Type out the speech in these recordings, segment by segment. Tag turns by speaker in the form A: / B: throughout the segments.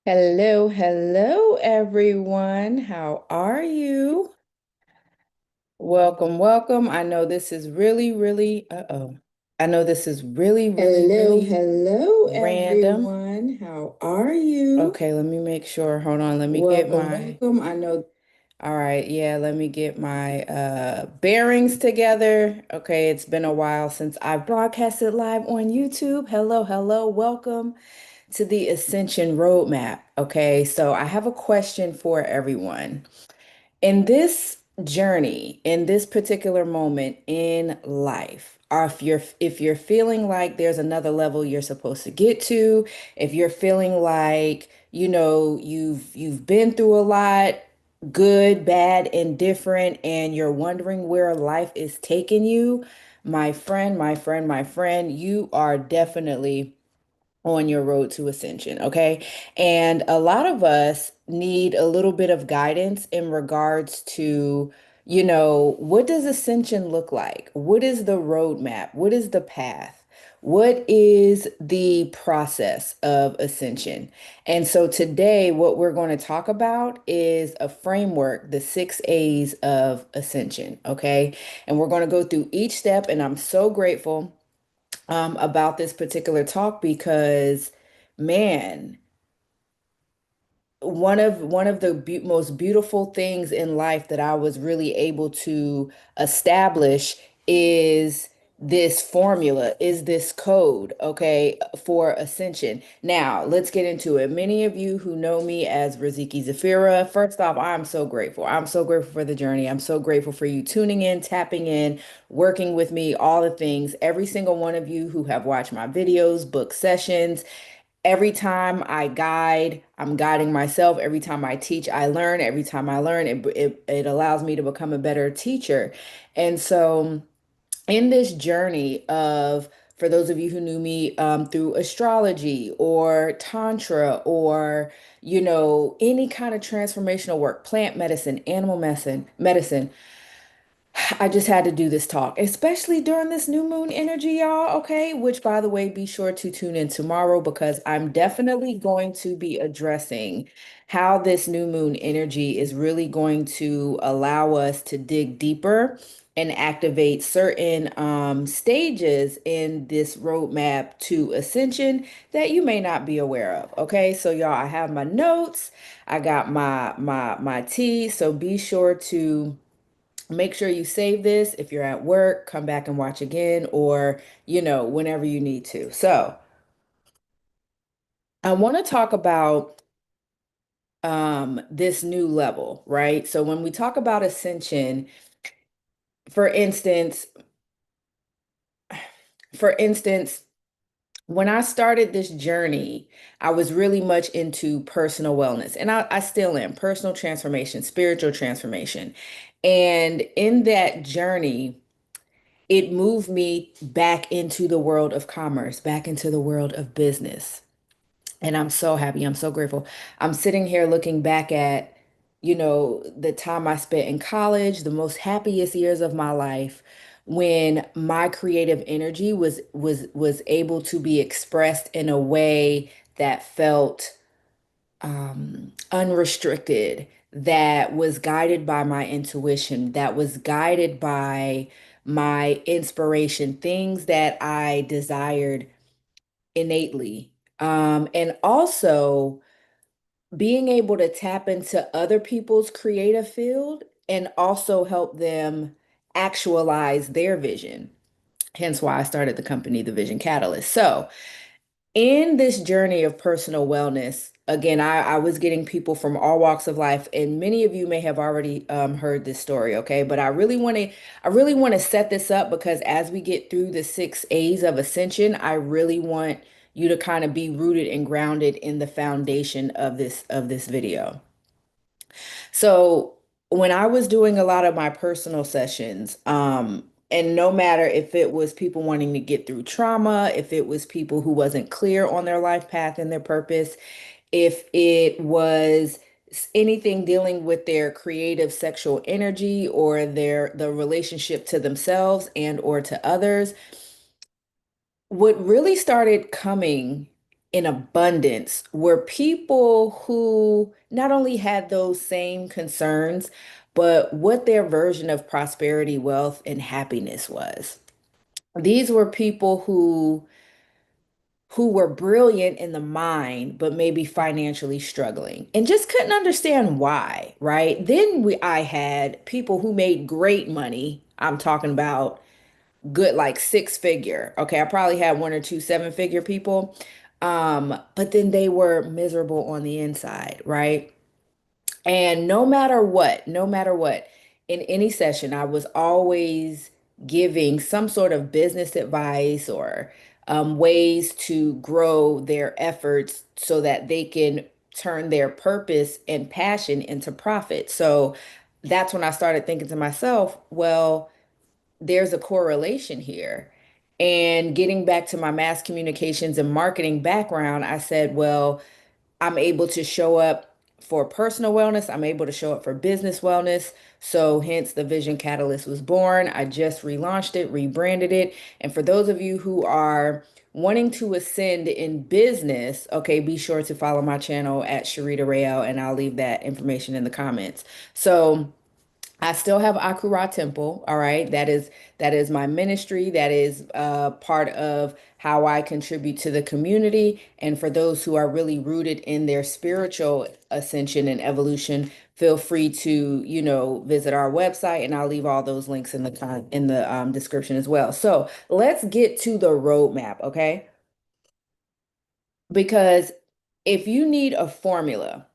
A: Hello, hello, everyone. How are you? Welcome, welcome. I know this is really, uh-oh. I know this is
B: Hello,
A: really
B: hello,
A: random.
B: everyone. How are you?
A: Okay, let me make sure. Hold on, let me get
B: Welcome,
A: my,
B: welcome. I know.
A: all right, yeah, let me get my bearings together. Okay, it's been a while since I've broadcasted live on YouTube. Hello, hello, welcome to the Ascension Roadmap. Okay, so I have a question for everyone. In this journey, in this particular moment in life, or if you're feeling like there's another level you're supposed to get to, if you're feeling like, you've been through a lot, good, bad, indifferent, and you're wondering where life is taking you, my friend, you are definitely on your road to ascension, okay? And a lot of us need a little bit of guidance in regards to, what does ascension look like? What is the roadmap? What is the path? What is the process of ascension? And so today, what we're going to talk about is a framework, the 6 A's of ascension, okay? And we're going to go through each step, and I'm so grateful about this particular talk because, man, one of the most beautiful things in life that I was really able to establish is this formula, is this code, okay, for ascension. Now, let's get into it. Many of you who know me as Riziki-Zafira, first off, I'm so grateful. I'm so grateful for the journey. I'm so grateful for you tuning in, tapping in, working with me, all the things. Every single one of you who have watched my videos, book sessions, every time I guide, I'm guiding myself. Every time I teach, I learn. Every time I learn, it allows me to become a better teacher. And so, in this journey of, for those of you who knew me through astrology or Tantra or, any kind of transformational work, plant medicine, animal medicine, I just had to do this talk, especially during this new moon energy, y'all. Okay. Which, by the way, be sure to tune in tomorrow because I'm definitely going to be addressing how this new moon energy is really going to allow us to dig deeper and activate certain stages in this roadmap to ascension that you may not be aware of. Okay. So, y'all, I have my notes, I got my tea. So be sure to make sure you save this. If you're at work, come back and watch again, or, whenever you need to. So, I want to talk about this new level, right? So, when we talk about ascension, for instance, for instance, when I started this journey, I was really much into personal wellness, and I still am, personal transformation, spiritual transformation. And in that journey, it moved me back into the world of commerce, back into the world of business. And I'm so happy. I'm so grateful. I'm sitting here looking back at, the time I spent in college, the most happiest years of my life, when my creative energy was able to be expressed in a way that felt unrestricted, that was guided by my intuition, that was guided by my inspiration, things that I desired innately. And also being able to tap into other people's creative field and also help them actualize their vision. Hence why I started the company, The Vision Catalyst. So, in this journey of personal wellness, again, I was getting people from all walks of life, and many of you may have already heard this story, okay? But I really want to set this up because as we get through the 6 A's of ascension, I really want you to kind of be rooted and grounded in the foundation of this video. So when I was doing a lot of my personal sessions, and no matter if it was people wanting to get through trauma, if it was people who wasn't clear on their life path and their purpose, if it was anything dealing with their creative sexual energy or the relationship to themselves and or to others, what really started coming in abundance were people who not only had those same concerns, but what their version of prosperity, wealth, and happiness was. These were people who were brilliant in the mind, but maybe financially struggling and just couldn't understand why, right? Then I had people who made great money. I'm talking about good, like six figure. Okay, I probably had one or two seven-figure people. But then they were miserable on the inside, right? And no matter what, in any session, I was always giving some sort of business advice or ways to grow their efforts so that they can turn their purpose and passion into profit. So that's when I started thinking to myself, well, there's a correlation here. And getting back to my mass communications and marketing background, I said, well, I'm able to show up for personal wellness. I'm able to show up for business wellness. So hence the Vision Catalyst was born. I just relaunched it, rebranded it. And for those of you who are wanting to ascend in business, okay, be sure to follow my channel at Sharita Rayo, and I'll leave that information in the comments. So I still have Akura Temple, all right? That is my ministry. That is part of how I contribute to the community. And for those who are really rooted in their spiritual ascension and evolution, feel free to, visit our website, and I'll leave all those links in the description as well. So let's get to the roadmap, okay? Because if you need a formula,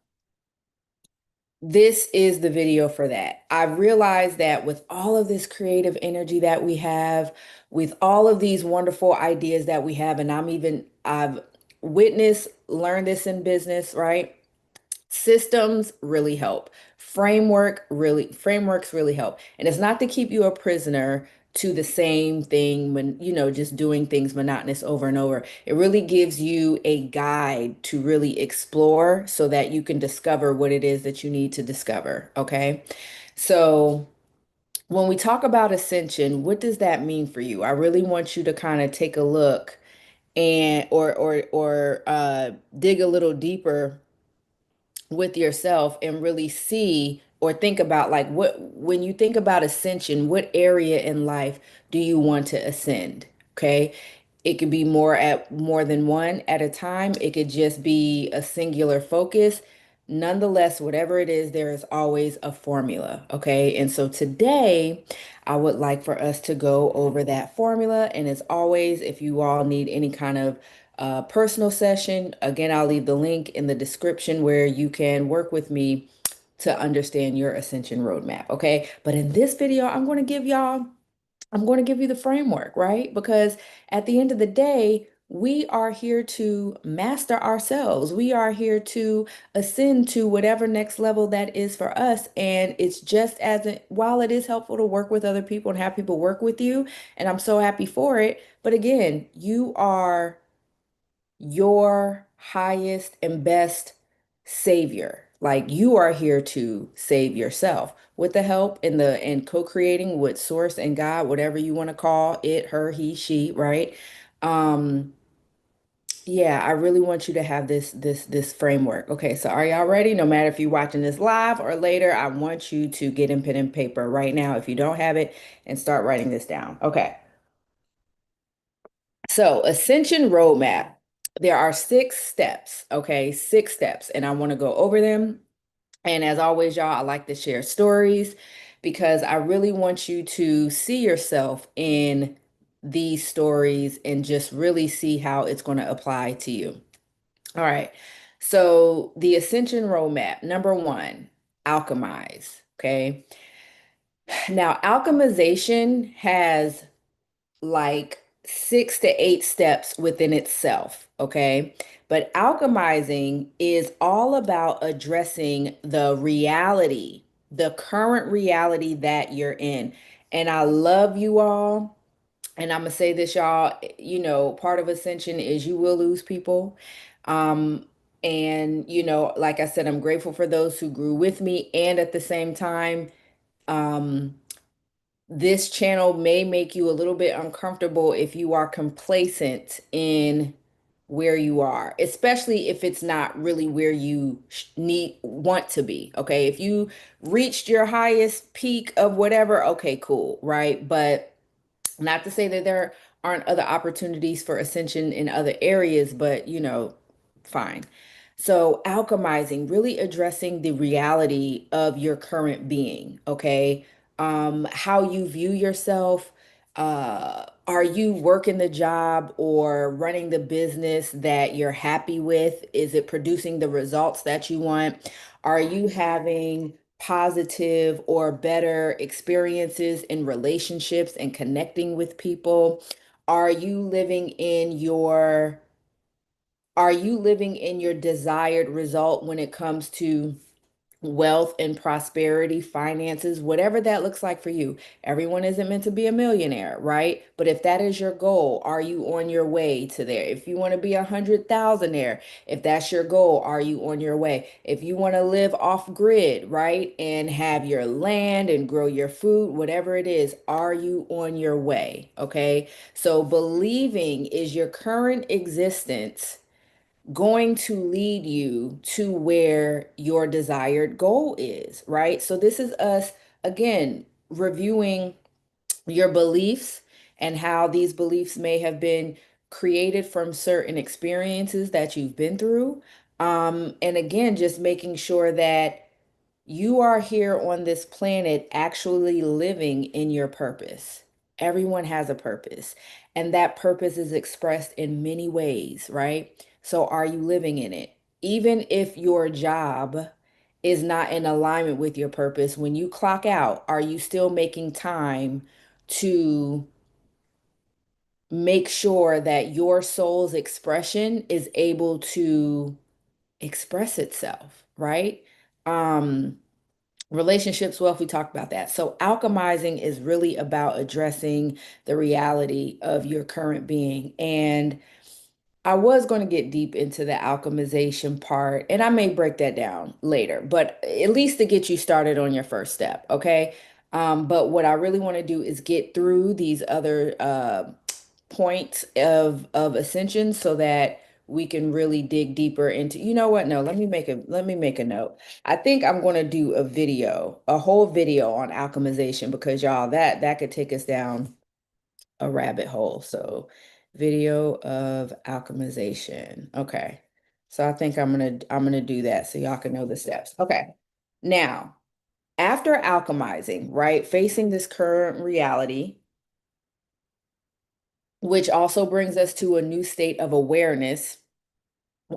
A: this is the video for that. I've realized that with all of this creative energy that we have, with all of these wonderful ideas that we have, and I've learned this in business, right? Systems really help. Frameworks really help. And it's not to keep you a prisoner to the same thing when, just doing things monotonous over and over. It really gives you a guide to really explore so that you can discover what it is that you need to discover. Okay. So when we talk about ascension, what does that mean for you? I really want you to kind of take a look and or dig a little deeper with yourself and really see or think about, like, what when you think about ascension, what area in life do you want to ascend? Okay. It could be more than one at a time. It could just be a singular focus. Nonetheless, whatever it is, there is always a formula. Okay. And so today, I would like for us to go over that formula. And as always, if you all need any kind of personal session, again, I'll leave the link in the description where you can work with me to understand your ascension roadmap. Okay. But in this video, I'm going to give you the framework, right? Because at the end of the day, we are here to master ourselves. We are here to ascend to whatever next level that is for us. And it's just while it is helpful to work with other people and have people work with you, and I'm so happy for it. But again, you are your highest and best savior. Like, you are here to save yourself with the help and co-creating with source and God, whatever you want to call it, her, he, she, right? Um, yeah, I really want you to have this framework. Okay, so are y'all ready? No matter if you're watching this live or later, I want you to get in pen and paper right now if you don't have it, and start writing this down. Okay. So, Ascension Roadmap. There are 6 steps, okay? 6 steps, and I want to go over them. And as always, y'all, I like to share stories because I really want you to see yourself in these stories and just really see how it's going to apply to you. All right. So, the Ascension Roadmap, number 1, alchemize, okay? Now, alchemization has like 6 to 8 steps within itself, okay? But alchemizing is all about addressing the reality, the current reality that you're in. And I love you all. And I'm gonna say this, y'all, part of ascension is you will lose people. Um, and like I said, I'm grateful for those who grew with me. And at the same time, um, this channel may make you a little bit uncomfortable if you are complacent in where you are, especially if it's not really where you want to be. Okay. If you reached your highest peak of whatever, okay, cool, right? But not to say that there aren't other opportunities for ascension in other areas, but fine. So, alchemizing, really addressing the reality of your current being, okay? How you view yourself. Are you working the job or running the business that you're happy with? Is it producing the results that you want? Are you having positive or better experiences in relationships and connecting with people? Are you living in your are you living in your desired result when it comes to wealth and prosperity, finances, whatever that looks like for you? Everyone isn't meant to be a millionaire, right? But if that is your goal, are you on your way to there? If you want to be 100,000-aire, if that's your goal, are you on your way? If you want to live off grid, right, and have your land and grow your food, whatever it is, are you on your way? Okay. So believing is your current existence going to lead you to where your desired goal is, right? So this is us again reviewing your beliefs and how these beliefs may have been created from certain experiences that you've been through. And again, just making sure that you are here on this planet actually living in your purpose. Everyone has a purpose, and that purpose is expressed in many ways, right? So, are you living in it? Even if your job is not in alignment with your purpose, when you clock out, are you still making time to make sure that your soul's expression is able to express itself, right? Um, Relationships, well, if we talked about that. So, alchemizing is really about addressing the reality of your current being. And I was going to get deep into the alchemization part, and I may break that down later, but at least to get you started on your first step, okay? But what I really want to do is get through these other points of ascension so that we can really dig deeper into, you know what? No, let me make a note. I think I'm going to do a whole video on alchemization because y'all that could take us down a rabbit hole. So, video of alchemization. Okay. So I think I'm gonna do that so y'all can know the steps. Okay. Now, after alchemizing, right, facing this current reality, which also brings us to a new state of awareness.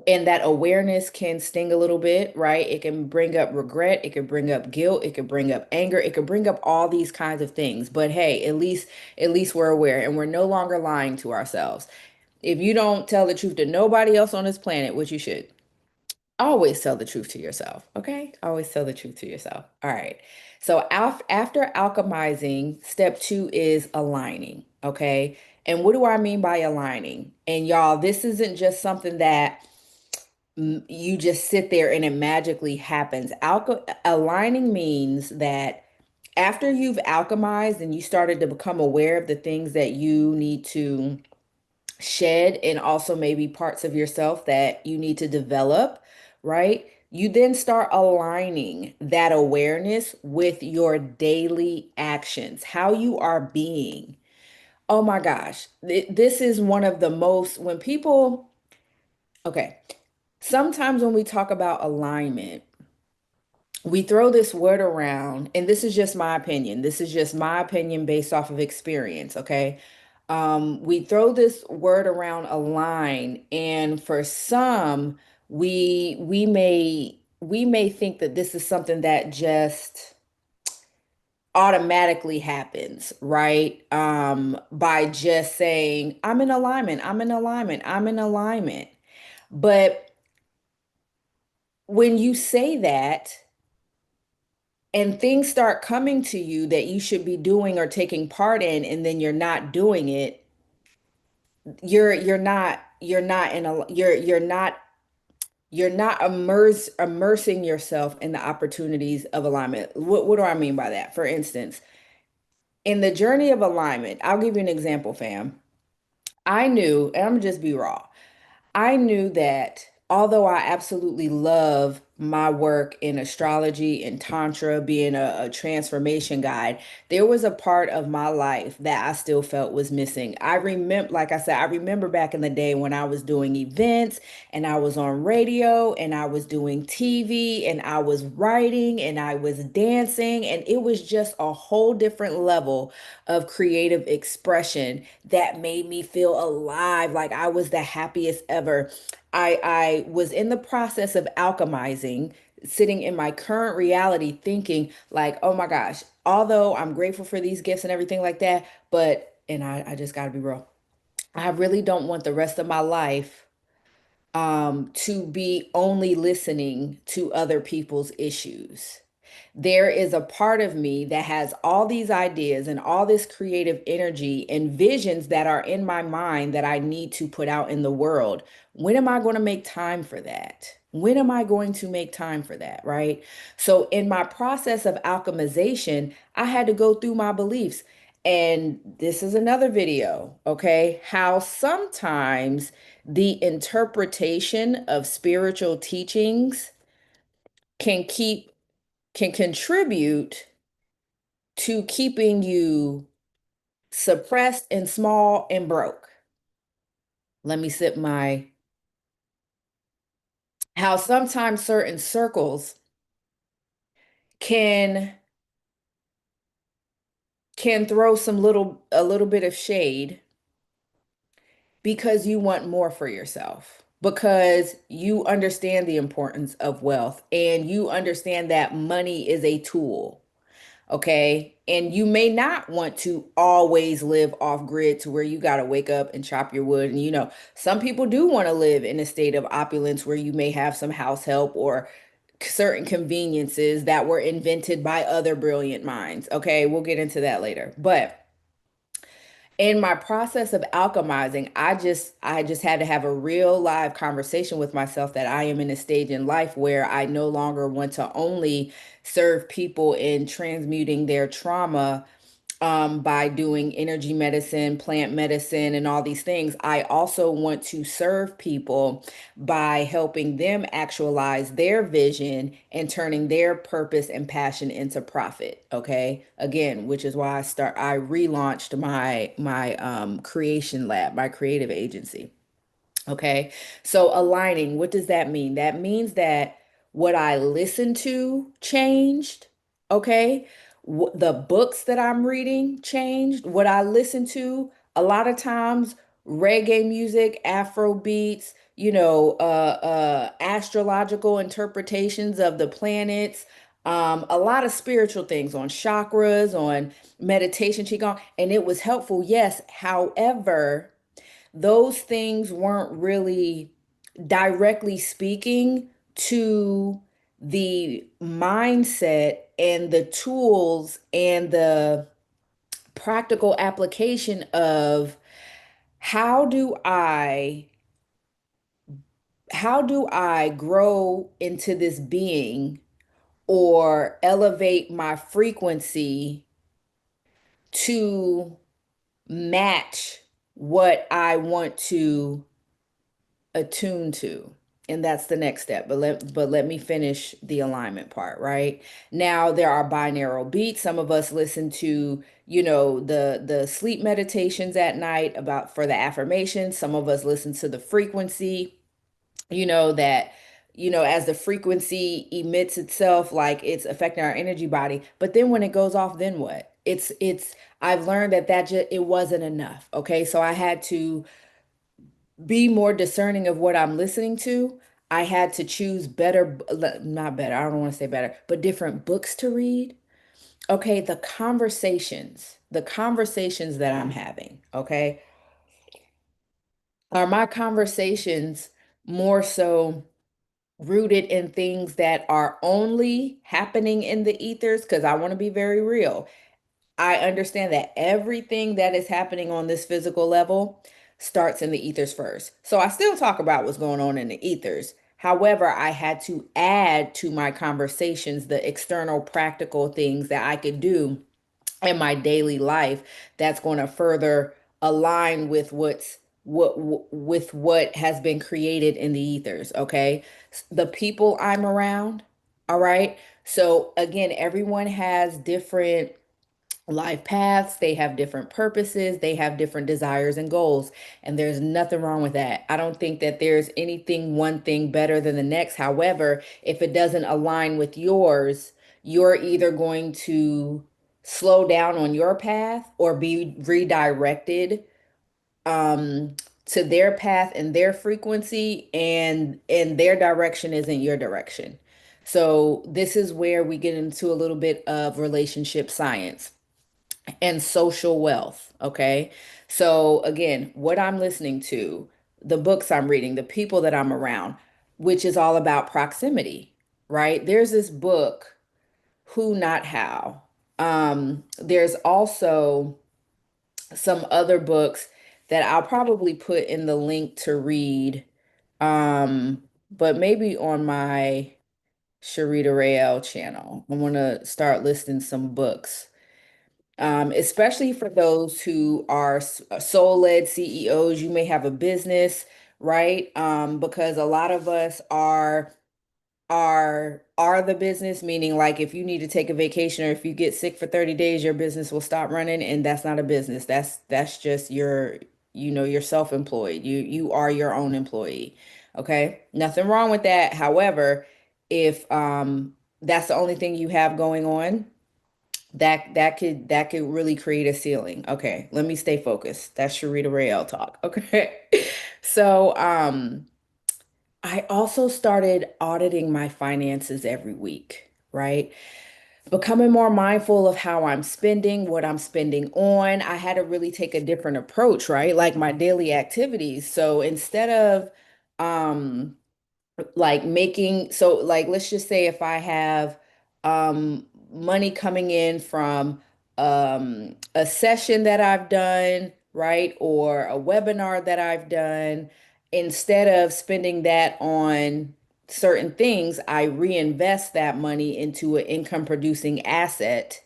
A: And that awareness can sting a little bit, right? It can bring up regret, it can bring up guilt, it can bring up anger, it can bring up all these kinds of things. But hey, at least we're aware and we're no longer lying to ourselves. If you don't tell the truth to nobody else on this planet, which you should, always tell the truth to yourself, okay? Always tell the truth to yourself. All right. So after alchemizing, step two is aligning, okay? And what do I mean by aligning? And y'all, this isn't just something that you just sit there and it magically happens. Aligning means that after you've alchemized and you started to become aware of the things that you need to shed and also maybe parts of yourself that you need to develop, right? You then start aligning that awareness with your daily actions, how you are being. Oh my gosh, this is one of the most, when people, okay, sometimes when we talk about alignment, we throw this word around, and this is just my opinion. This is just my opinion based off of experience, okay? We throw this word around align, and for some, we may think that this is something that just automatically happens, right? By just saying, I'm in alignment, I'm in alignment, I'm in alignment. But when you say that, and things start coming to you that you should be doing or taking part in, and then you're not doing it, you're not in a you're not immersing yourself in the opportunities of alignment. What do I mean by that? For instance, in the journey of alignment, I'll give you an example, fam. I knew, and I'm gonna just be raw. I knew that although I absolutely love my work in astrology and Tantra, being a transformation guide, there was a part of my life that I still felt was missing. I remember, like I said, I remember back in the day when I was doing events and I was on radio and I was doing TV and I was writing and I was dancing, and it was just a whole different level of creative expression that made me feel alive, like I was the happiest ever. I was in the process of alchemizing, sitting in my current reality, thinking like, oh my gosh, although I'm grateful for these gifts and everything like that, but and I just gotta be real. I really don't want the rest of my life to be only listening to other people's issues. There is a part of me that has all these ideas and all this creative energy and visions that are in my mind that I need to put out in the world. When am I going to make time for that? When am I going to make time for that? Right. So, in my process of alchemization, I had to go through my beliefs. And this is another video, okay? How sometimes the interpretation of spiritual teachings can keep can contribute to keeping you suppressed and small and broke. Let me sip my how sometimes certain circles can throw a little bit of shade because you want more for yourself, because you understand the importance of wealth and you understand that money is a tool. Okay. And you may not want to always live off grid to where you got to wake up and chop your wood. And, some people do want to live in a state of opulence where you may have some house help or certain conveniences that were invented by other brilliant minds. Okay. We'll get into that later. But in my process of alchemizing, I just had to have a real live conversation with myself that I am in a stage in life where I no longer want to only serve people in transmuting their trauma by doing energy medicine, plant medicine, and all these things. I also want to serve people by helping them actualize their vision and turning their purpose and passion into profit. Okay. Again, which is why I relaunched my creation lab, my creative agency. Okay. So aligning, what does that mean? That means that what I listen to changed. Okay. The books that I'm reading changed. What I listen to, a lot of times, reggae music, Afro beats, astrological interpretations of the planets, a lot of spiritual things on chakras, on meditation, qigong, and it was helpful. Yes. However, those things weren't really directly speaking to the mindset and the tools and the practical application of how do I how do I grow into this being or elevate my frequency to match what I want to attuned to. And that's the next step. But let me finish the alignment part, right? Now there are binaural beats. Some of us listen to, the sleep meditations at night about for the affirmations. Some of us listen to the frequency, that as the frequency emits itself, like it's affecting our energy body. But then when it goes off, then what? It's I've learned that just it wasn't enough. Okay. So I had to be more discerning of what I'm listening to. I had to choose better, not better, I don't want to say better, but different books to read. Okay, the conversations that I'm having, okay, are my conversations more so rooted in things that are only happening in the ethers? Because I want to be very real. I understand that everything that is happening on this physical level starts in the ethers first. So I still talk about what's going on in the ethers. However, I had to add to my conversations the external practical things that I could do in my daily life that's going to further align with what's with what has been created in the ethers, okay? The people I'm around, all right? So again, everyone has different life paths, they have different purposes, they have different desires and goals, and there's nothing wrong with that. I don't think that there's anything one thing better than the next. However, if it doesn't align with yours, you're either going to slow down on your path or be redirected to their path and their frequency, and their direction isn't your direction. So this is where we get into a little bit of relationship science and social wealth. Okay. So, again, what I'm listening to, the books I'm reading, the people that I'm around, which is all about proximity, right? There's this book, Who Not How. There's also some other books that I'll probably put in the link to read, but maybe on my Sharita Rael channel. I want to start listing some books, especially for those who are soul-led CEOs. You may have a business, right? Because a lot of us are the business, meaning like if you need to take a vacation or if you get sick for 30 days, your business will stop running, and that's not a business. That's just you're self-employed. You are your own employee. Okay? Nothing wrong with that. However, if that's the only thing you have going on, that could really create a ceiling. Okay, let me stay focused. That's Sharita Rael talk. Okay. So I also started auditing my finances every week, right? Becoming more mindful of how I'm spending, what I'm spending on. I had to really take a different approach, right? Like my daily activities. So instead of um like making, so like let's just say if I have money coming in from a session that I've done, right, or a webinar that I've done, instead of spending that on certain things, I reinvest that money into an income producing asset,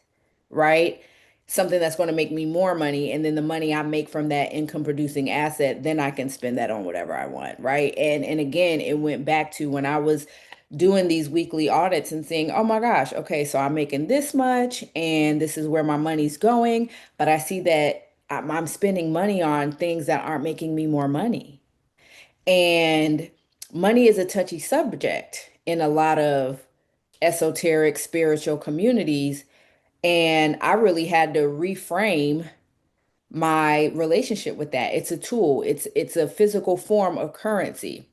A: right? Something that's going to make me more money. And then the money I make from that income producing asset, then I can spend that on whatever I want, right? And again, it went back to when I was doing these weekly audits and seeing, oh my gosh, okay, so I'm making this much and this is where my money's going, but I see that I'm spending money on things that aren't making me more money. And money is a touchy subject in a lot of esoteric spiritual communities, and I really had to reframe my relationship with that. It's a tool. It's a physical form of currency.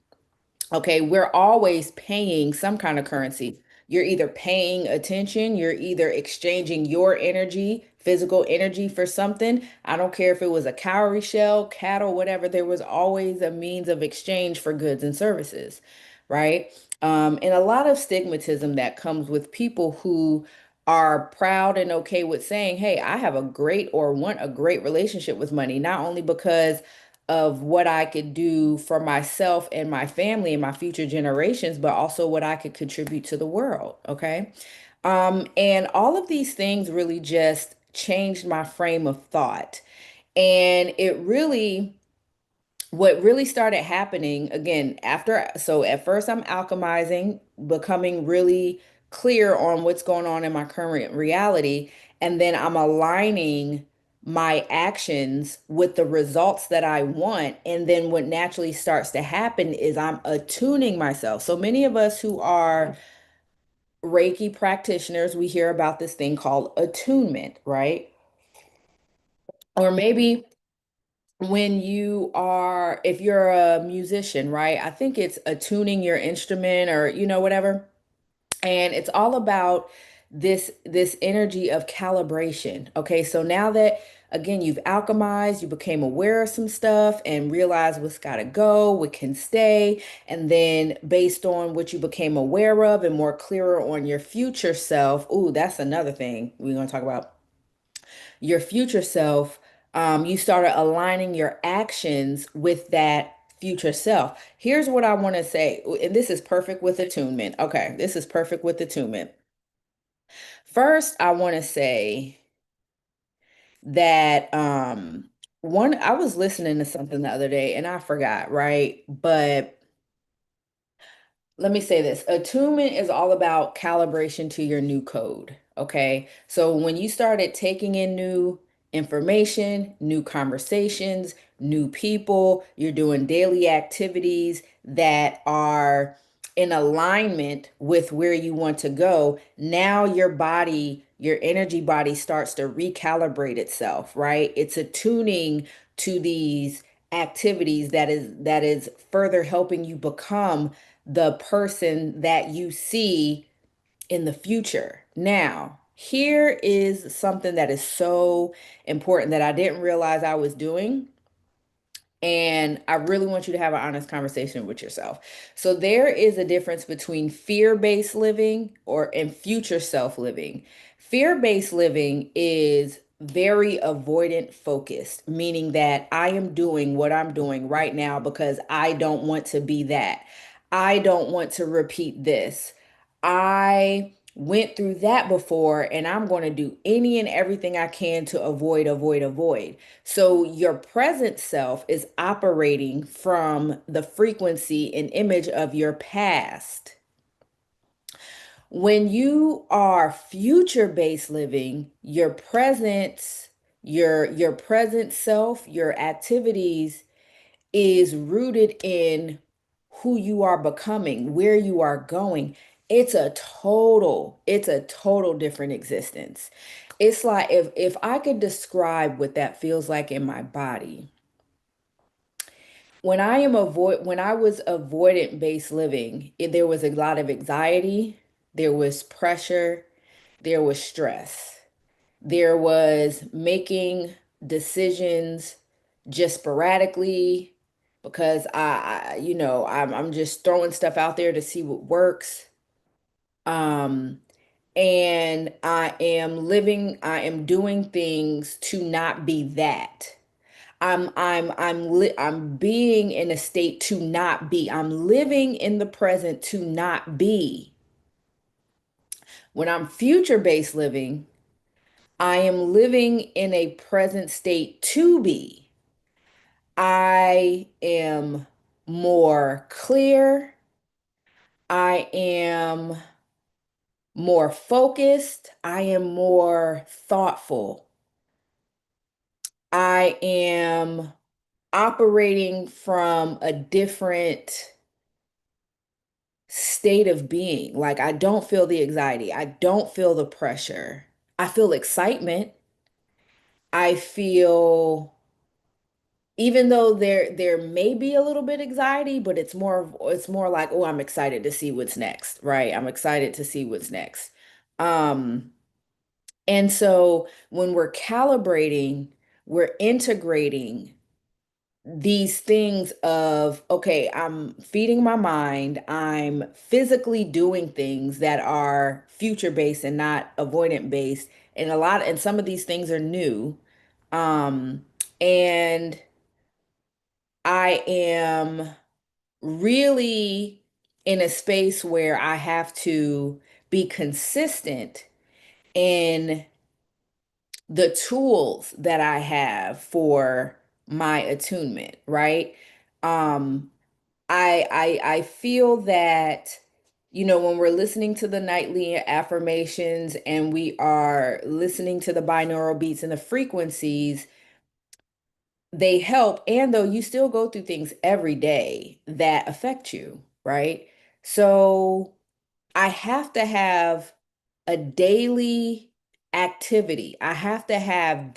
A: Okay, we're always paying some kind of currency. You're either paying attention, you're either exchanging your energy, physical energy, for something. I don't care if it was a cowrie shell, cattle, whatever, there was always a means of exchange for goods and services, right? And a lot of stigmatism that comes with people who are proud and okay with saying, hey, I have a great or want a great relationship with money, not only because of what I could do for myself and my family and my future generations, but also what I could contribute to the world. Okay. And all of these things really just changed my frame of thought. And what really started happening again after, so at first I'm alchemizing, becoming really clear on what's going on in my current reality, and then I'm aligning my actions with the results that I want. And then what naturally starts to happen is I'm attuning myself. So many of us who are Reiki practitioners, we hear about this thing called attunement, right? Or maybe when you are, if you're a musician, right? I think it's attuning your instrument, or whatever. And it's all about this energy of calibration. Okay, so now that again you've alchemized, you became aware of some stuff and realized what's got to go, what can stay, and then based on what you became aware of and more clearer on your future self. Ooh, that's another thing we're going to talk about, your future self. You started aligning your actions with that future self. Here's what I want to say, and this is perfect with attunement. Okay, this is perfect with attunement. First, I want to say that I was listening to something the other day and I forgot, right? But let me say this. Attunement is all about calibration to your new code. Okay. So when you started taking in new information, new conversations, new people, you're doing daily activities that are in alignment with where you want to go. Now your body, your energy body starts to recalibrate itself, right? It's attuning to these activities that is further helping you become the person that you see in the future. Now, here is something that is so important that I didn't realize I was doing. And I really want you to have an honest conversation with yourself. So there is a difference between fear-based living and future self living. Fear-based living is very avoidant focused, meaning that I am doing what I'm doing right now because I don't want to be that. I don't want to repeat this. I went through that before and I'm going to do any and everything I can to avoid, avoid, avoid. So your present self is operating from the frequency and image of your past. When you are future-based living, your present self, your activities is rooted in who you are becoming, where you are going. It's a total different existence. It's like if I could describe what that feels like in my body. When I was avoidant based living, there was a lot of anxiety, there was pressure, there was stress. There was making decisions just sporadically because I'm just throwing stuff out there to see what works. Um, and I am doing things to not be that. I'm being in a state to not be. I'm living in the present to not be. When I'm future-based living, I am living in a present state to be. I am more clear. I am more focused. I am more thoughtful. I am operating from a different state of being. Like I don't feel the anxiety. I don't feel the pressure. I feel excitement. I feel even though there may be a little bit anxiety, but it's more like, oh, I'm excited to see what's next, right? I'm excited to see what's next. Um, and so when we're calibrating, we're integrating these things of, okay, I'm feeding my mind, I'm physically doing things that are future based and not avoidant based. And some of these things are new. Um, and I am really in a space where I have to be consistent in the tools that I have for my attunement, right? Um, I feel that, when we're listening to the nightly affirmations and we are listening to the binaural beats and the frequencies, they help. And though you still go through things every day that affect you, right? So I have to have a daily activity. I have to have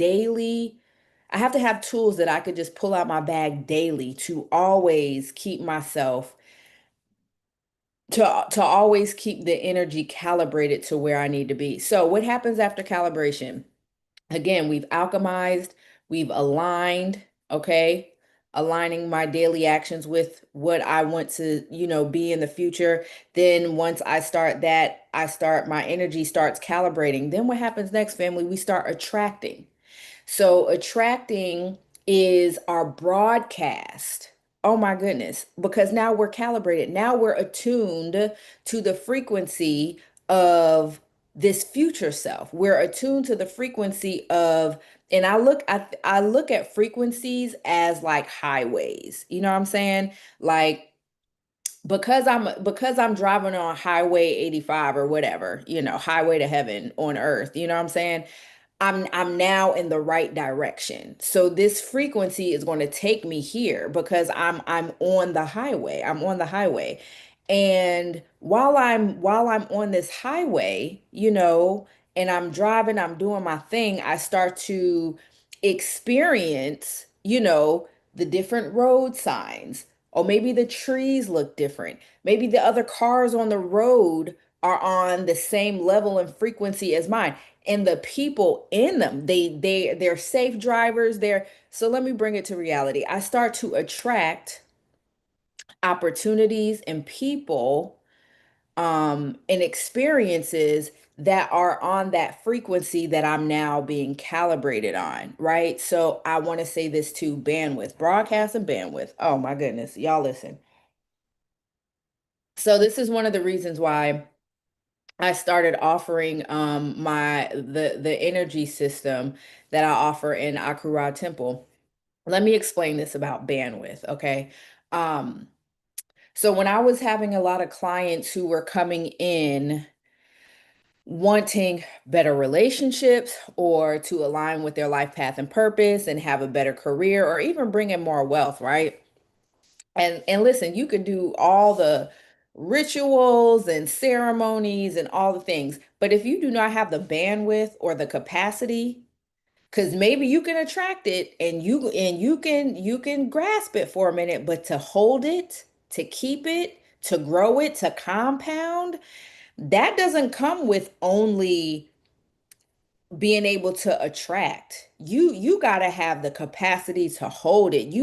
A: tools that I could just pull out my bag daily to always keep myself to always keep the energy calibrated to where I need to be. So what happens after calibration? Again, we've alchemized, we've aligned, okay? Aligning my daily actions with what I want to, be in the future. Then once I start that, my energy starts calibrating. Then what happens next, family? We start attracting. So attracting is our broadcast. Oh my goodness, because now we're calibrated. Now we're attuned to the frequency of this future self. We're attuned to the frequency of, and I look at frequencies as like highways. You know what I'm saying? Like because I'm driving on highway 85 or whatever, highway to heaven on earth, you know what I'm saying? I'm now in the right direction. So this frequency is going to take me here because I'm on the highway. I'm on the highway. And while I'm on this highway, and I'm driving, I'm doing my thing, I start to experience, the different road signs. Or maybe the trees look different. Maybe the other cars on the road are on the same level and frequency as mine, and the people in them, they're safe drivers. So let me bring it to reality. I start to attract opportunities and people, and experiences that are on that frequency that I'm now being calibrated on, right? So I want to say this too: bandwidth, broadcast and bandwidth. Oh my goodness, y'all listen. So this is one of the reasons why I started offering the energy system that I offer in Akura Temple. Let me explain this about bandwidth, okay? Um, so when I was having a lot of clients who were coming in wanting better relationships or to align with their life path and purpose and have a better career or even bring in more wealth, right? And listen, you can do all the rituals and ceremonies and all the things, but if you do not have the bandwidth or the capacity, because maybe you can attract it and you can grasp it for a minute, but to hold it, to keep it, to grow it, to compound, that doesn't come with only being able to attract. You got to have the capacity to hold it.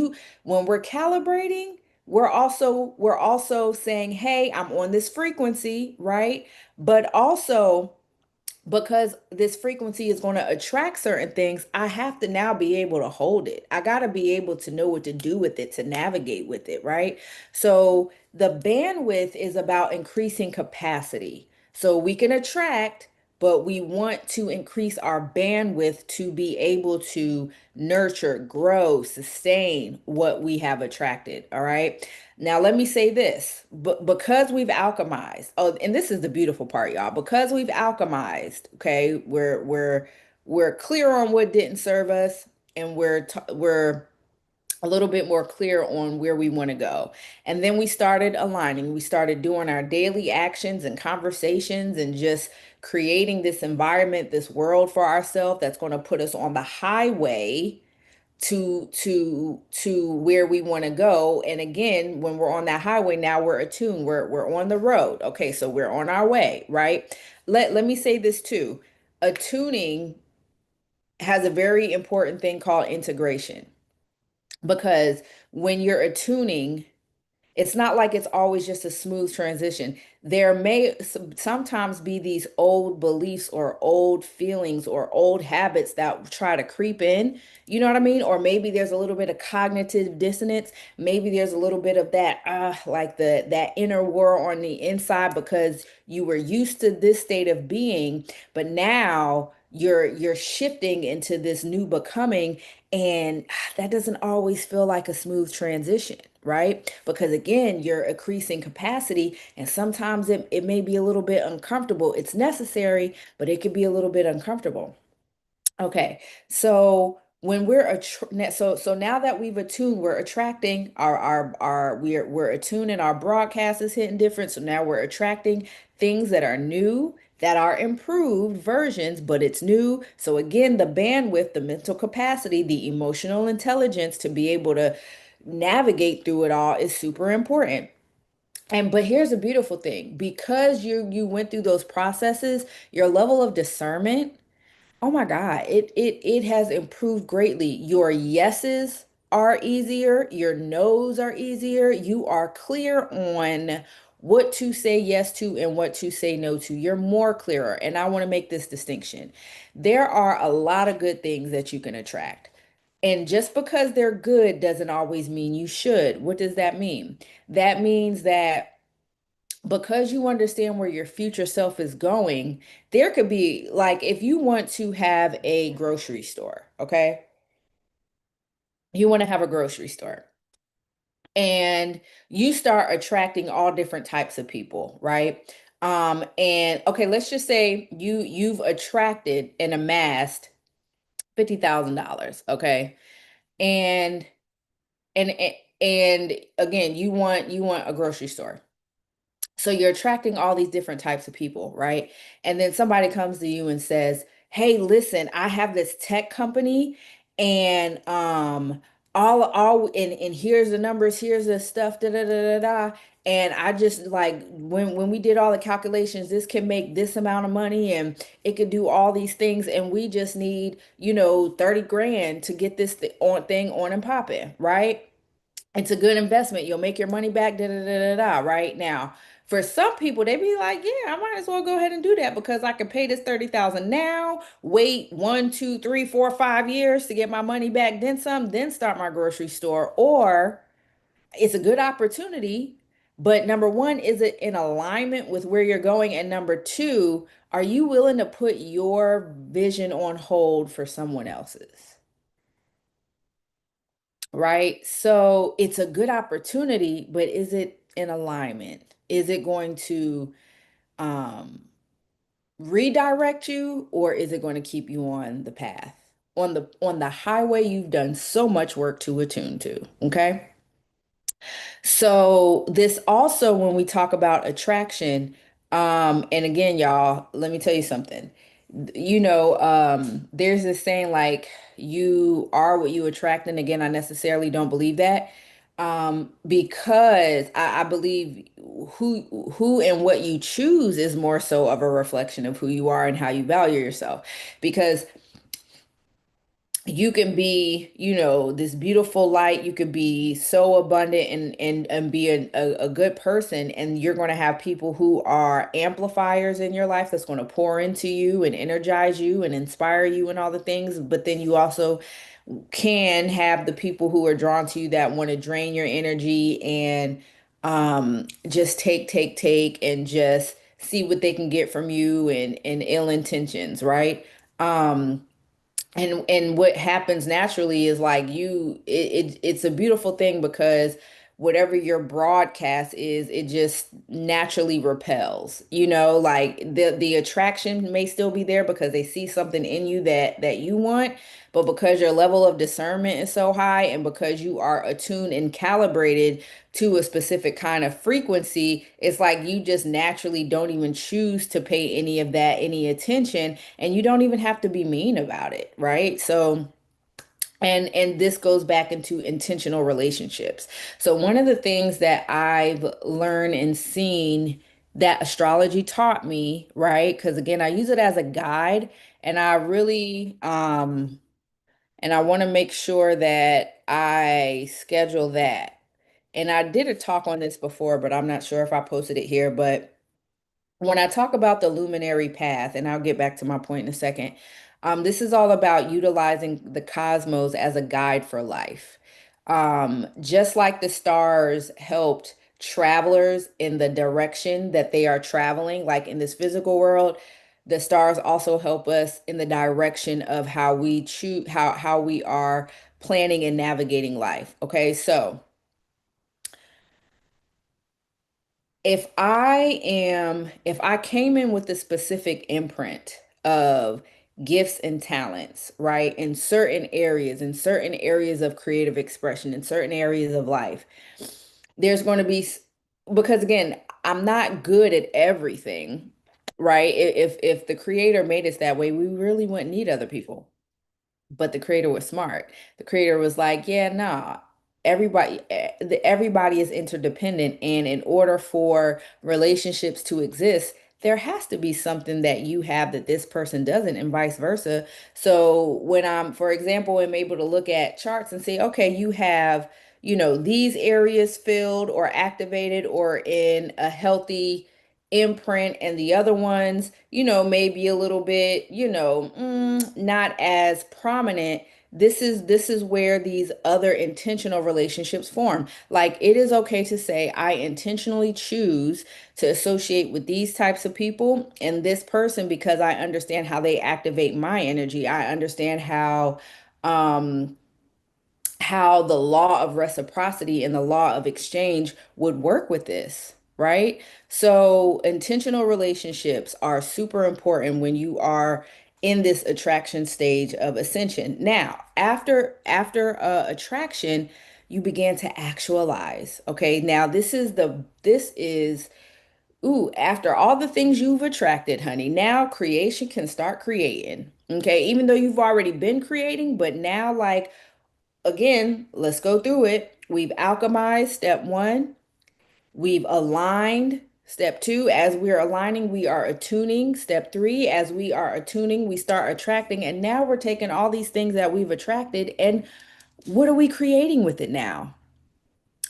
A: When we're calibrating, we're also saying, "Hey, I'm on this frequency," right? But also, because this frequency is going to attract certain things, I have to now be able to hold it. I got to be able to know what to do with it, to navigate with it, right? So the bandwidth is about increasing capacity. So we can attract, but we want to increase our bandwidth to be able to nurture, grow, sustain what we have attracted. All right. Now, let me say this, but because we've alchemized, oh, and this is the beautiful part, y'all, because we've alchemized, okay, we're clear on what didn't serve us, and we're a little bit more clear on where we want to go. And then we started aligning. We started doing our daily actions and conversations and just creating this environment, this world for ourselves that's going to put us on the highway to where we want to go. And again, when we're on that highway, now we're attuned. We're on the road. Okay, so we're on our way, right? Let me say this too. Attuning has a very important thing called integration, because when you're attuning, it's not like it's always just a smooth transition. There may sometimes be these old beliefs or old feelings or old habits that try to creep in. You know what I mean? Or maybe there's a little bit of cognitive dissonance. Maybe there's a little bit of that, like that inner war on the inside because you were used to this state of being, but now you're shifting into this new becoming, and that doesn't always feel like a smooth transition, right? Because again, you're increasing capacity, and sometimes it may be a little bit uncomfortable. It's necessary, but it could be a little bit uncomfortable. Okay, so when so now that we've attuned, we're attracting we're attuned, and our broadcast is hitting different. So now we're attracting things that are new, that are improved versions, but it's new. So again, the bandwidth, the mental capacity, the emotional intelligence to be able to navigate through it all is super important. And but here's the beautiful thing, because you went through those processes, your level of discernment, oh my God, it has improved greatly. Your yeses are easier, your nos are easier. You are clear on what to say yes to and what to say no to. You're more clearer. And I want to make this distinction. There are a lot of good things that you can attract. And just because they're good doesn't always mean you should. What does that mean? That means that because you understand where your future self is going, there could be like if you want to have a grocery store, okay? You want to have a grocery store and you start attracting all different types of people, right? And okay, let's just say you've attracted and amassed $50,000, okay? And and and again, you want a grocery store. So you're attracting all these different types of people, right? And then somebody comes to you and says, "Hey, listen, I have this tech company and all and here's the numbers, here's the stuff, da da da da da. And I just like when we did all the calculations, this can make this amount of money and it could do all these things and we just need, 30 grand to get this thing on and popping, right? It's a good investment. You'll make your money back, da da da da da, right now. For some people, they be like, yeah, I might as well go ahead and do that because I can pay this 30,000 now, wait 1, 2, 3, 4, 5 years to get my money back, then some, then start my grocery store. Or it's a good opportunity, but number one, is it in alignment with where you're going? And number two, are you willing to put your vision on hold for someone else's? Right? So it's a good opportunity, but is it in alignment? Is it going to um, redirect you, or is it going to keep you on the path, on the highway you've done so much work to attune to? Okay. So this also, when we talk about attraction, and again, y'all, let me tell you something. There's this saying like you are what you attract, and again, I necessarily don't believe that. Because I believe who and what you choose is more so of a reflection of who you are and how you value yourself. Because you can be, this beautiful light. You could be so abundant and be a good person. And you're going to have people who are amplifiers in your life that's going to pour into you and energize you and inspire you and all the things. But then you also can have the people who are drawn to you that want to drain your energy and just take and just see what they can get from you and ill intentions, right? Um, and what happens naturally is like it's a beautiful thing because whatever your broadcast is, it just naturally repels, like the attraction may still be there because they see something in you that you want, but because your level of discernment is so high and because you are attuned and calibrated to a specific kind of frequency, it's like you just naturally don't even choose to pay any of that any attention, and you don't even have to be mean about it, right? So and this goes back into intentional relationships. So one of the things that I've learned and seen that astrology taught me, right? Because again, I use it as a guide, and I really and I want to make sure that I schedule that. And I did a talk on this before, but I'm not sure if I posted it here. But when I talk about the luminary path, and I'll get back to my point in a second, this is all about utilizing the cosmos as a guide for life. Just like the stars helped travelers in the direction that they are traveling, like in this physical world, the stars also help us in the direction of how we choose, how we are planning and navigating life. Okay, so if I came in with a specific imprint of gifts and talents, right, in certain areas of creative expression, in certain areas of life, there's going to be, because again, I'm not good at everything, right? If the creator made us that way, we really wouldn't need other people. But the creator was smart. The creator was like, yeah, nah, everybody is interdependent, and in order for relationships to exist, there has to be something that you have that this person doesn't, and vice versa. So when I'm, for example, am able to look at charts and say, okay, you have, these areas filled or activated or in a healthy imprint, and the other ones, maybe a little bit, not as prominent, this is where these other intentional relationships form. Like it is okay to say, I intentionally choose to associate with these types of people and this person because I understand how they activate my energy. I understand um how the law of reciprocity and the law of exchange would work with this, right? So, intentional relationships are super important when you are in this attraction stage of ascension. Now, after attraction, you begin to actualize. Okay? Now, this is ooh, after all the things you've attracted, honey, now creation can start creating. Okay? Even though you've already been creating, but now like again, let's go through it. We've alchemized step one. We've aligned step two. As we're aligning, we are attuning. Step three, as we are attuning, we start attracting. And now we're taking all these things that we've attracted and what are we creating with it now?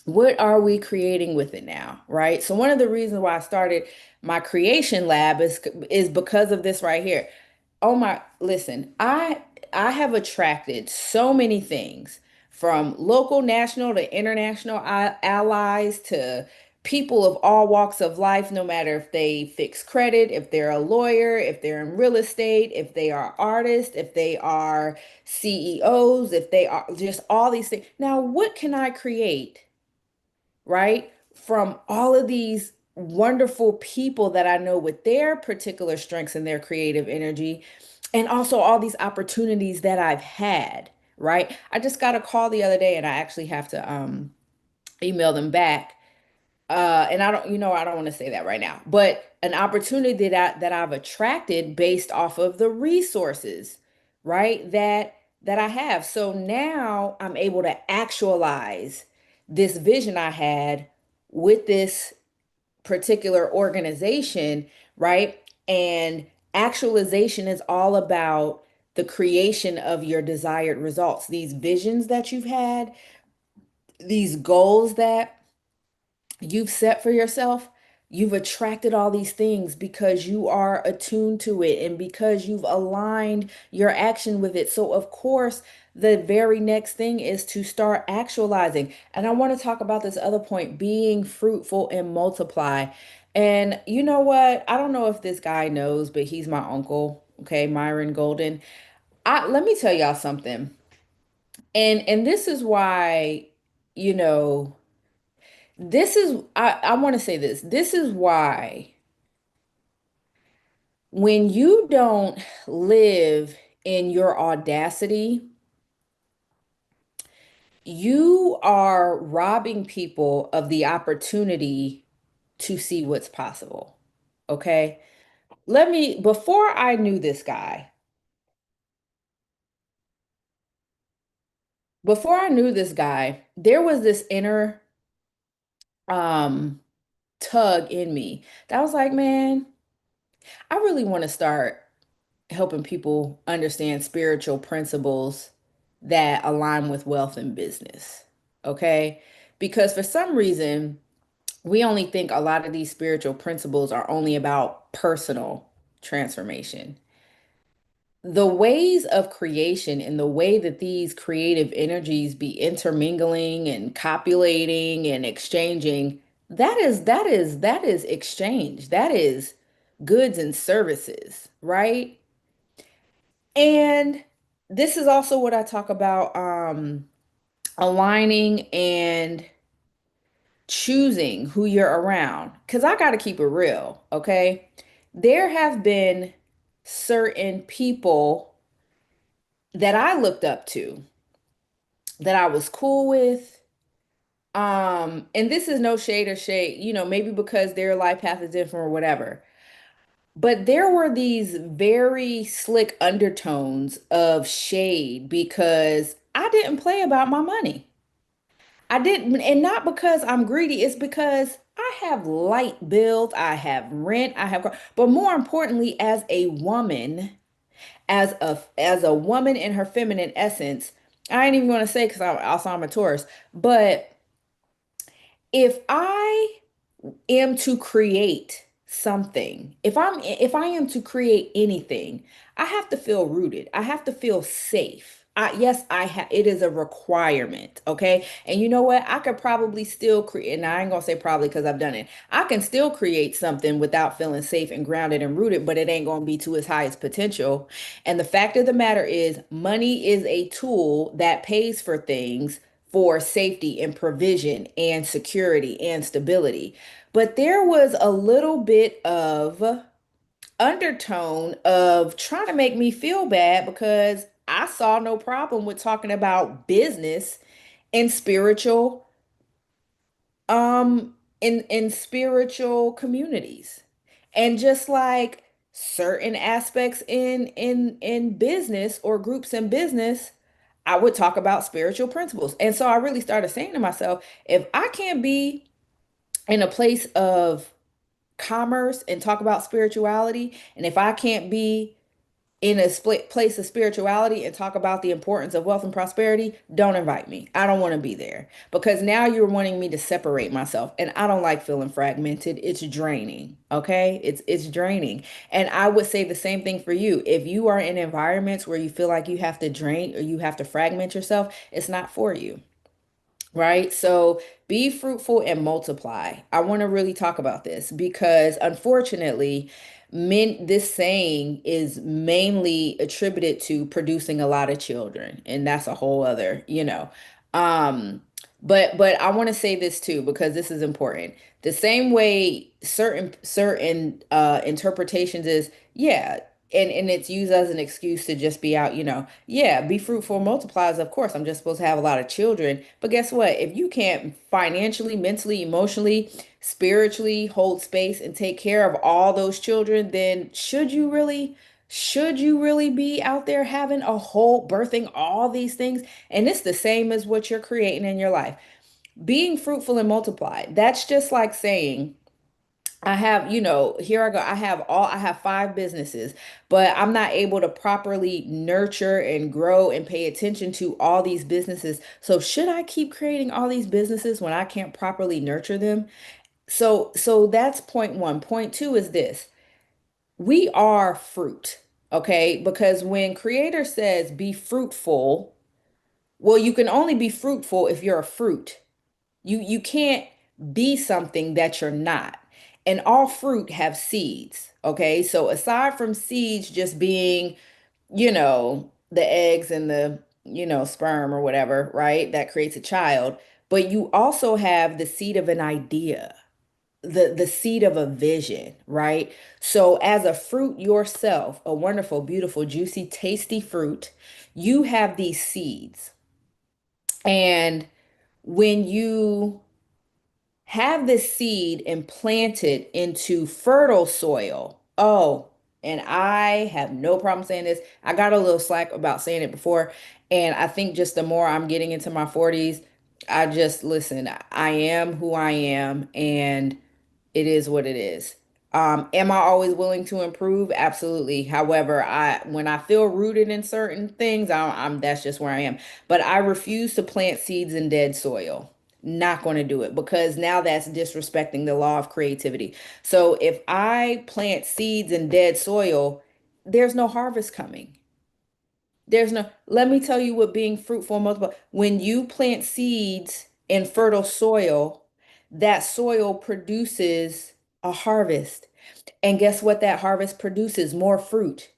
A: What are we creating with it now, right? So one of the reasons why I started my creation lab is because of this right here. Oh my, listen, I have attracted so many things from local, national to international allies to people of all walks of life, no matter if they fix credit, if they're a lawyer, if they're in real estate, if they are artists, if they are CEOs, if they are just all these things. Now, what can I create, right? From all of these wonderful people that I know with their particular strengths and their creative energy, and also all these opportunities that I've had, right? I just got a call the other day and I actually have to email them back. And I don't, I don't want to say that right now, but an opportunity that I've attracted based off of the resources, right? That I have. So now I'm able to actualize this vision I had with this particular organization, right? And actualization is all about the creation of your desired results. These visions that you've had, these goals that you've set for yourself, you've attracted all these things because you are attuned to it and because you've aligned your action with it. So, of course, the very next thing is to start actualizing. And I want to talk about this other point, being fruitful and multiply. And you know what? I don't know if this guy knows, but he's my uncle, okay, Myron Golden. Let me tell y'all something. And this is why, you know, I want to say this. This is why when you don't live in your audacity, you are robbing people of the opportunity to see what's possible. Okay? Before I knew this guy, there was this inner um tug in me that was like, man, I really want to start helping people understand spiritual principles that align with wealth and business. Okay? Because for some reason, we only think a lot of these spiritual principles are only about personal transformation. The ways of creation and the way that these creative energies be intermingling and copulating and exchanging, that is exchange. That is goods and services, right? And this is also what I talk about aligning and choosing who you're around. Because I got to keep it real, okay? There have been certain people that I looked up to that I was cool with. And this is no shade or shade, maybe because their life path is different or whatever. But there were these very slick undertones of shade because I didn't play about my money. I didn't, and not because I'm greedy, it's because I have light bills, I have rent, but more importantly, as a woman, as a woman in her feminine essence, I ain't even gonna say because I'm a Taurus, but if I am to create something, if I am to create anything, I have to feel rooted. I have to feel safe. Yes, I have. It is a requirement. Okay. And you know what? I could probably still create, and I ain't gonna say probably because I've done it. I can still create something without feeling safe and grounded and rooted, but it ain't gonna be to its highest potential. And the fact of the matter is, money is a tool that pays for things for safety and provision and security and stability. But there was a little bit of undertone of trying to make me feel bad because I saw no problem with talking about business and spiritual in spiritual communities. And just like certain aspects in business or groups in business, I would talk about spiritual principles. And so I really started saying to myself, if I can't be in a place of commerce and talk about spirituality, and if I can't be in a split place of spirituality and talk about the importance of wealth and prosperity, don't invite me. I don't want to be there because now you're wanting me to separate myself and I don't like feeling fragmented. It's draining. Okay? It's draining. And I would say the same thing for you. If you are in environments where you feel like you have to drain or you have to fragment yourself, it's not for you. Right? So be fruitful and multiply. I want to really talk about this because unfortunately, this saying is mainly attributed to producing a lot of children, and that's a whole other. Um, but I want to say this too because this is important. The same way certain interpretations is, yeah, and it's used as an excuse to just be out, yeah, be fruitful multiplies. Of course, I'm just supposed to have a lot of children. But guess what? If you can't financially, mentally, emotionally, spiritually hold space and take care of all those children, then should you really be out there having a whole birthing all these things? And it's the same as what you're creating in your life. Being fruitful and multiply. That's just like saying, I have, here I go. I have 5 businesses, but I'm not able to properly nurture and grow and pay attention to all these businesses. So should I keep creating all these businesses when I can't properly nurture them? So that's point one. Point two is this. We are fruit, okay? Because when creator says be fruitful, well, you can only be fruitful if you're a fruit. You can't be something that you're not. And all fruit have seeds. Okay. So aside from seeds just being, the eggs and the sperm or whatever, right? That creates a child. But you also have the seed of an idea, the seed of a vision, right? So as a fruit yourself, a wonderful, beautiful, juicy, tasty fruit, you have these seeds. And when you have this seed and plant it into fertile soil. Oh, and I have no problem saying this. I got a little slack about saying it before. And I think just the more I'm getting into my 40s, I just listen, I am who I am, and it is what it is. Am I always willing to improve? Absolutely. However, when I feel rooted in certain things, I'm that's just where I am. But I refuse to plant seeds in dead soil. Not going to do it because now that's disrespecting the law of creativity. So if I plant seeds in dead soil, there's no harvest coming. Let me tell you what being fruitful and multiple. When you plant seeds in fertile soil, that soil produces a harvest. And guess what that harvest produces? More fruit.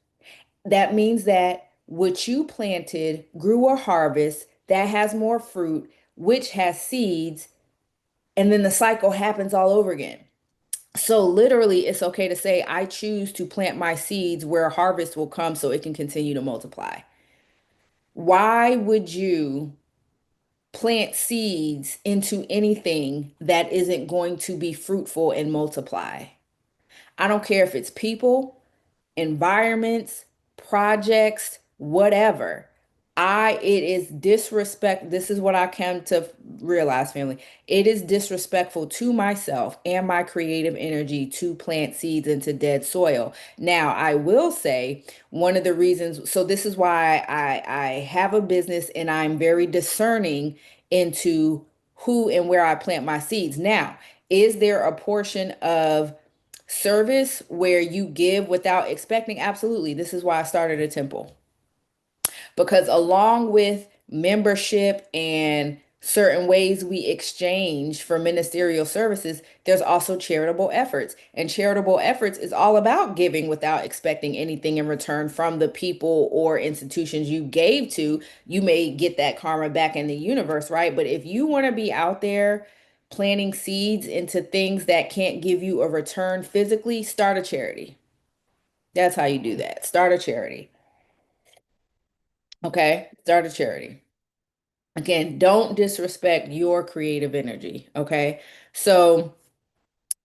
A: That means that what you planted grew a harvest that has more fruit, which has seeds, and then the cycle happens all over again. So literally, it's okay to say, I choose to plant my seeds where a harvest will come so it can continue to multiply. Why would you plant seeds into anything that isn't going to be fruitful and multiply? I don't care if it's people, environments, projects, whatever. It is disrespect. This is what I come to realize, family. It is disrespectful to myself and my creative energy to plant seeds into dead soil. Now, I will say one of the reasons, so this is why I have a business and I'm very discerning into who and where I plant my seeds. Now, is there a portion of service where you give without expecting? Absolutely. This is why I started a temple. Because along with membership and certain ways we exchange for ministerial services, there's also charitable efforts. And charitable efforts is all about giving without expecting anything in return from the people or institutions you gave to. You may get that karma back in the universe, right? But if you want to be out there planting seeds into things that can't give you a return physically, start a charity. That's how you do that. Start a charity. Okay? Start a charity. Again, don't disrespect your creative energy. Okay? So,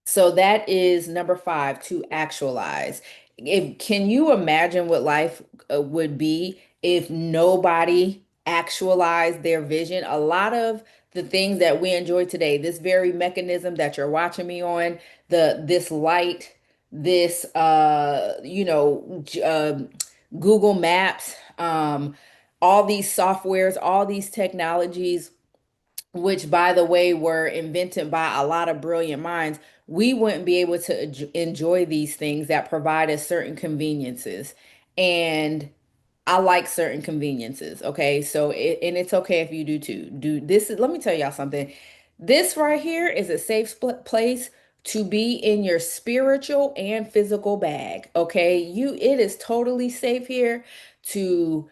A: so that is number five, to actualize. Can you imagine what life would be if nobody actualized their vision? A lot of the things that we enjoy today, this very mechanism that you're watching me on, this light, this Google Maps, all these softwares, all these technologies, which by the way were invented by a lot of brilliant minds, we wouldn't be able to enjoy these things that provide us certain conveniences. And I like certain conveniences, okay? So and it's okay if you do too. Do this is Let me tell y'all something. This right here is a safe place to be in your spiritual and physical bag, okay? It is totally safe here to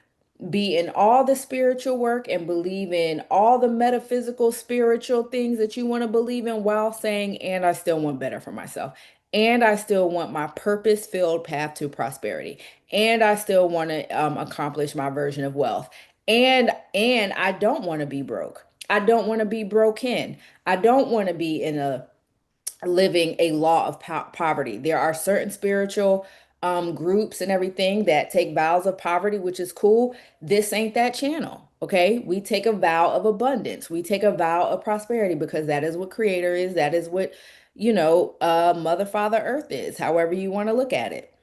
A: be in all the spiritual work and believe in all the metaphysical spiritual things that you want to believe in, while saying, and I still want better for myself. And I still want my purpose-filled path to prosperity. And I still want to accomplish my version of wealth. And I don't want to be broke. I don't want to be broken. I don't want to be in a living a law of poverty. There are certain spiritual groups and everything that take vows of poverty, which is cool. This ain't that channel. Okay, we take a vow of abundance. We take a vow of prosperity because that is what creator is. That is what, mother, father, earth is, however you want to look at it.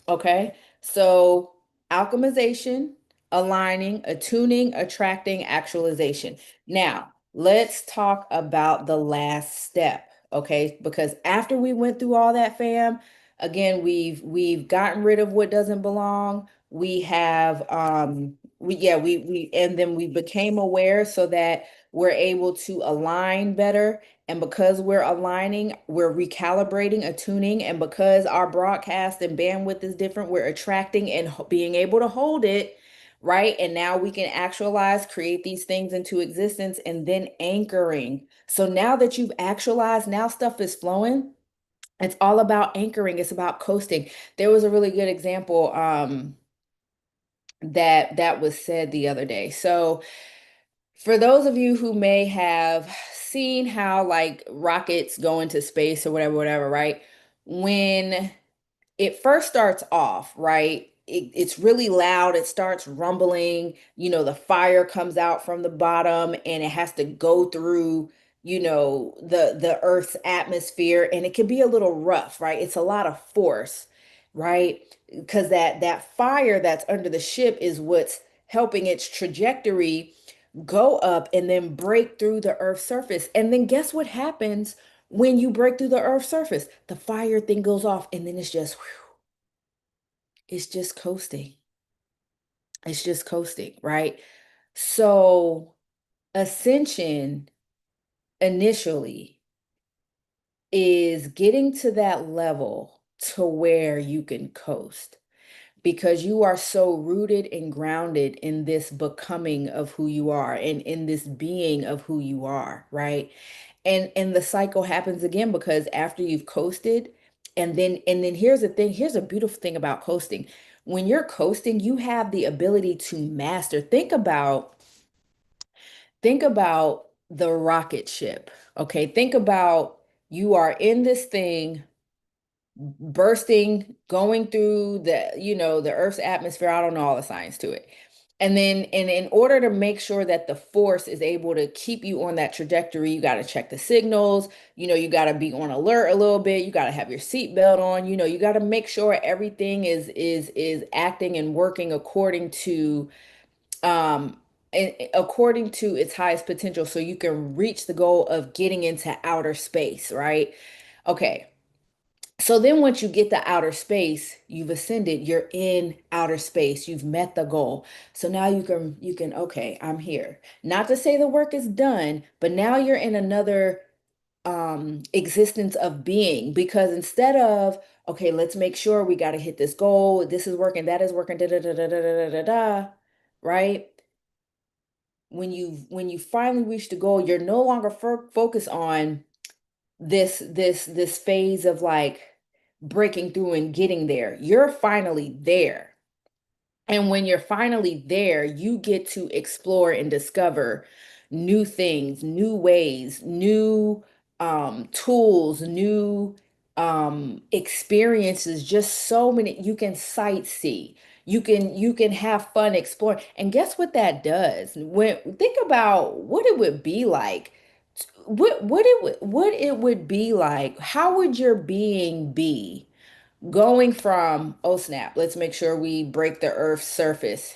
A: Okay, so alchemization, aligning, attuning, attracting, actualization. Now, let's talk about the last step, okay? Because after we went through all that, fam, again, we've gotten rid of what doesn't belong. We have we and then we became aware so that we're able to align better, and because we're aligning, we're recalibrating, attuning, and because our broadcast and bandwidth is different, we're attracting and being able to hold it, right? And now we can actualize, create these things into existence, and then anchoring. So now that you've actualized, now stuff is flowing. It's all about anchoring. It's about coasting. There was a really good example that was said the other day. So for those of you who may have seen how like rockets go into space or whatever, whatever, right? When it first starts off, right? It's really loud. It starts rumbling. The fire comes out from the bottom and it has to go through, the Earth's atmosphere, and it can be a little rough, right? It's a lot of force, right? Because that fire that's under the ship is what's helping its trajectory go up and then break through the Earth's surface. And then guess what happens when you break through the Earth's surface? The fire thing goes off, and then it's just, whew, it's just coasting. It's just coasting, right? So, ascension initially is getting to that level to where you can coast, because you are so rooted and grounded in this becoming of who you are and in this being of who you are, right? And the cycle happens again, because after you've coasted, and then here's the thing, here's a beautiful thing about coasting. When you're coasting, you have the ability to master. Think about the rocket ship. Okay, think about, you are in this thing bursting, going through the Earth's atmosphere. I don't know all the science to it. And in order to make sure that the force is able to keep you on that trajectory, you got to check the signals. You got to be on alert a little bit. You got to have your seatbelt on. You got to make sure everything is acting and working um according to its highest potential, so you can reach the goal of getting into outer space, right? Okay. So then once you get to outer space, you've ascended, you're in outer space, you've met the goal. So now you can okay, I'm here. Not to say the work is done, but now you're in another existence of being, because instead of okay, let's make sure we got to hit this goal, this is working, that is working, da da da da da da da da, right? When you finally reach the goal, you're no longer focused on this phase of like breaking through and getting there. You're finally there. And when you're finally there, you get to explore and discover new things, new ways, new tools, new experiences, just so many. You can sightsee. You can have fun exploring. And guess what that does? When think about what it would be like, what it would be like, how would your being be? Going from, oh snap, let's make sure we break the earth's surface.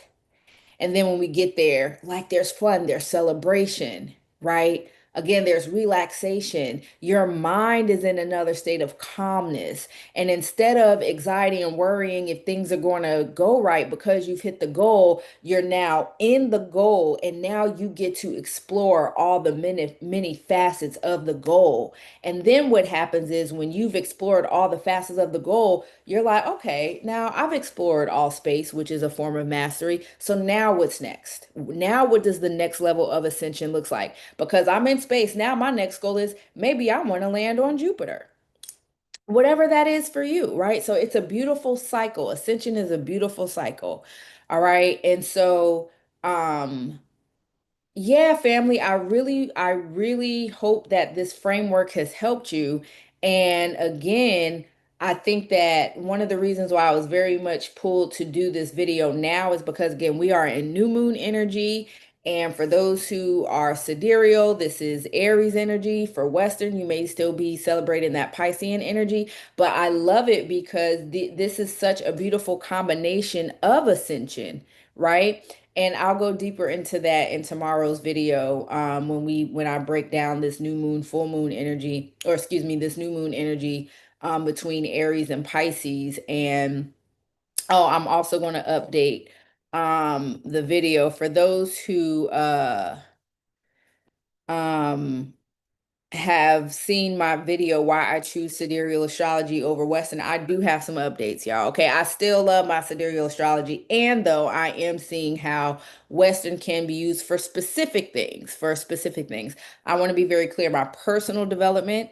A: And then when we get there, like there's fun, there's celebration, right? Again, there's relaxation. Your mind is in another state of calmness. And instead of anxiety and worrying if things are going to go right because you've hit the goal, you're now in the goal. And now you get to explore all the many facets of the goal. And then what happens is when you've explored all the facets of the goal, you're like, okay, now I've explored all space, which is a form of mastery. So now what's next? Now what does the next level of ascension looks like? Because I'm in space, now my next goal is maybe I want to land on Jupiter. Whatever that is for you, right? So it's a beautiful cycle. Ascension is a beautiful cycle. All right. And so um yeah, family, I really hope that this framework has helped you. And again, I think that one of the reasons why I was very much pulled to do this video now is because, again, we are in new moon energy. And for those who are sidereal, this is Aries energy. For Western, you may still be celebrating that Piscean energy. But I love it because this is such a beautiful combination of ascension, right? And I'll go deeper into that in tomorrow's video, when I break down this new moon, full moon energy, or excuse me, this new moon energy between Aries and Pisces. And oh, I'm also going to update the video for those who um have seen my video why I choose sidereal astrology over Western. I do have some updates, y'all. Okay, I still love my sidereal astrology, and though I am seeing how Western can be used for specific things, I want to be very clear. My personal development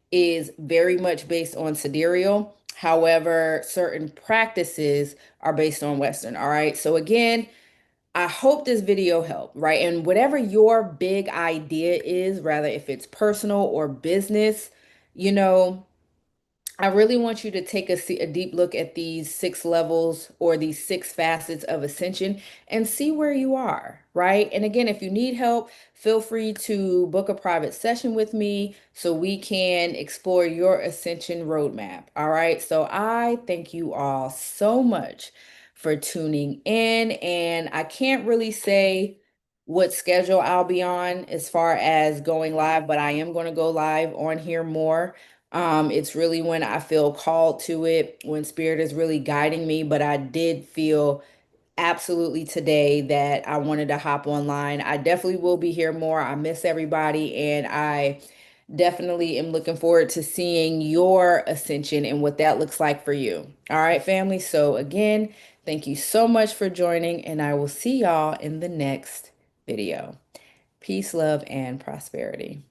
A: is very much based on sidereal. However, certain practices are based on Western. All right. So again, I hope this video helped, right? And whatever your big idea is, rather if it's personal or business, you know, I really want you to take a deep look at these six levels or these six facets of ascension and see where you are, right? And again, if you need help, feel free to book a private session with me so we can explore your ascension roadmap. All right. So I thank you all so much for tuning in. And I can't really say what schedule I'll be on as far as going live, but I am going to go live on here more. It's really when I feel called to it, when spirit is really guiding me. But I did feel absolutely today that I wanted to hop online. I definitely will be here more. I miss everybody, and I definitely am looking forward to seeing your ascension and what that looks like for you. All right, family. So again, thank you so much for joining, and I will see y'all in the next video. Peace, love, and prosperity.